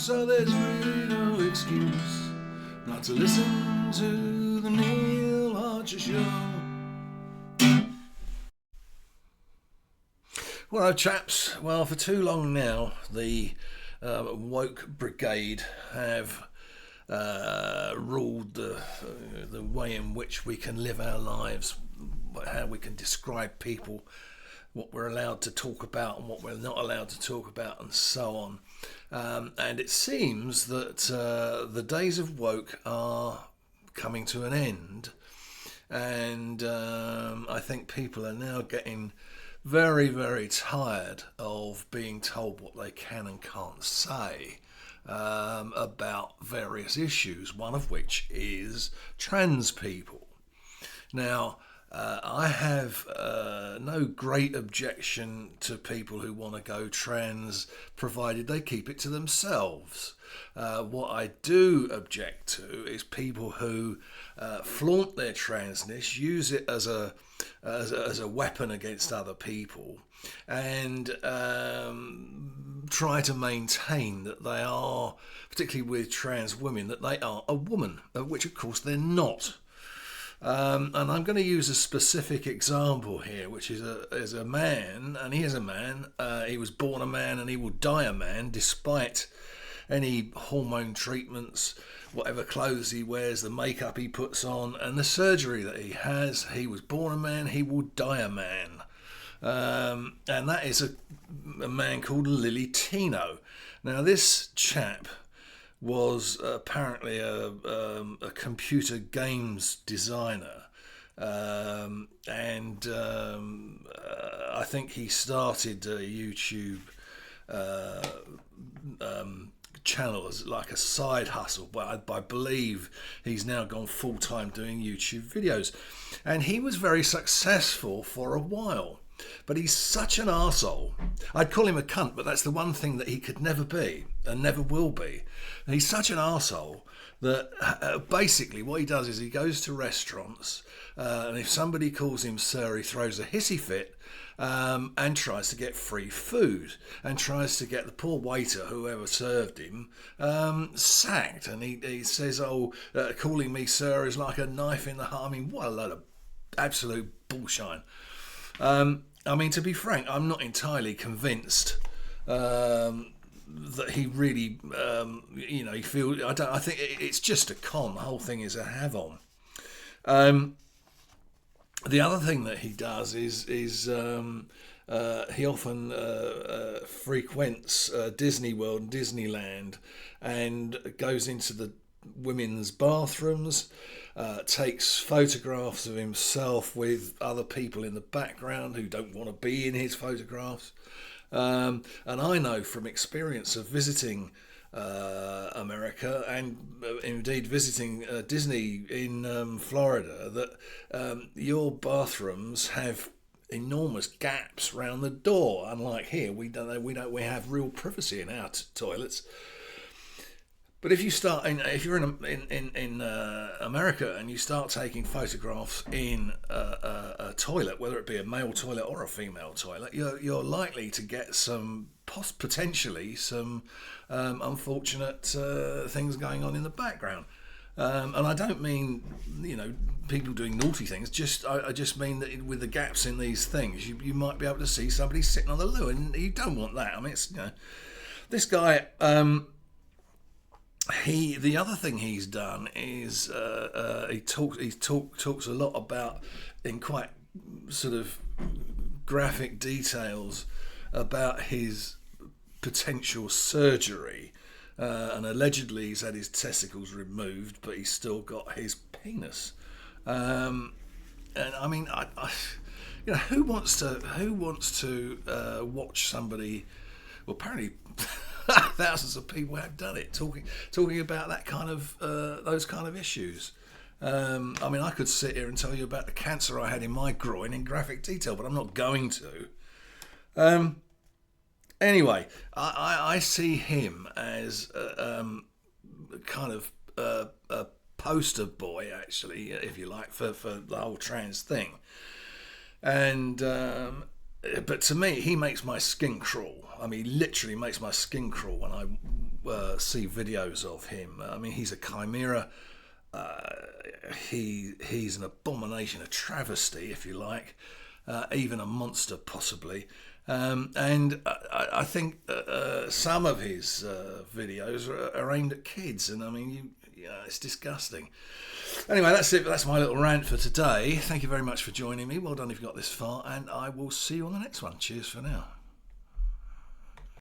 so there's really no excuse not to listen to the Neil Archer Show. Well, chaps, well, for too long now, the woke brigade have ruled the way in which we can live our lives, how we can describe people, what we're allowed to talk about and what we're not allowed to talk about, and so on. And it seems that the days of woke are coming to an end, and I think people are now getting very, very tired of being told what they can and can't say about various issues, one of which is trans people. Now, I have no great objection to people who want to go trans, provided they keep it to themselves. What I do object to is people who flaunt their transness, use it as a weapon against other people, and try to maintain that they are, particularly with trans women, that they are a woman, which of course they're not. And I'm going to use a specific example here, which is a man, and he is a man. He was born a man and he will die a man, despite any hormone treatments, whatever clothes he wears, the makeup he puts on, and the surgery that he has. He was born a man, he will die a man. And that is a man called Lilly Tino. Now, this chap was apparently a computer games designer, and I think he started a YouTube channel as like a side hustle, but I believe he's now gone full-time doing YouTube videos, and he was very successful for a while. But he's such an arsehole. I'd call him a cunt, but that's the one thing that he could never be and never will be. And he's such an arsehole that basically what he does is he goes to restaurants, and if somebody calls him sir, he throws a hissy fit and tries to get free food, and tries to get the poor waiter, whoever served him, sacked. And he says, calling me sir is like a knife in the heart. I mean, what a load of absolute bullshine. I mean, to be frank, I'm not entirely convinced that he really, he feels. I think it's just a con. The whole thing is a have-on. The other thing that he does is he often frequents Disney World and Disneyland, and goes into the women's bathrooms, takes photographs of himself with other people in the background who don't want to be in his photographs. And I know from experience of visiting America, and indeed visiting Disney in Florida, that your bathrooms have enormous gaps round the door. Unlike here, we have real privacy in our toilets. But if you're in America and you start taking photographs in a toilet, whether it be a male toilet or a female toilet, you're likely to get potentially some unfortunate things going on in the background. And I don't mean people doing naughty things. I just mean that with the gaps in these things, you might be able to see somebody sitting on the loo, and you don't want that. I mean, it's this guy. The other thing he's done is he talks a lot about, in quite sort of graphic details, about his potential surgery, and allegedly he's had his testicles removed, but he's still got his penis. And I mean, who wants to watch somebody? Well, apparently. Thousands of people have done it, talking about that kind of those kind of issues. I mean, I could sit here and tell you about the cancer I had in my groin in graphic detail, but I'm not going to. Anyway, I see him as kind of a poster boy, actually, if you like, for the whole trans thing. And but to me, he makes my skin crawl. I mean, he literally makes my skin crawl see videos of him. I mean, he's a chimera. He's an abomination, a travesty, if you like, even a monster possibly. And I think some of his videos are aimed at kids, and I mean, it's disgusting. Anyway, that's it. That's my little rant for today. Thank you very much for joining me. Well done if you got this far, and I will see you on the next one. Cheers for now.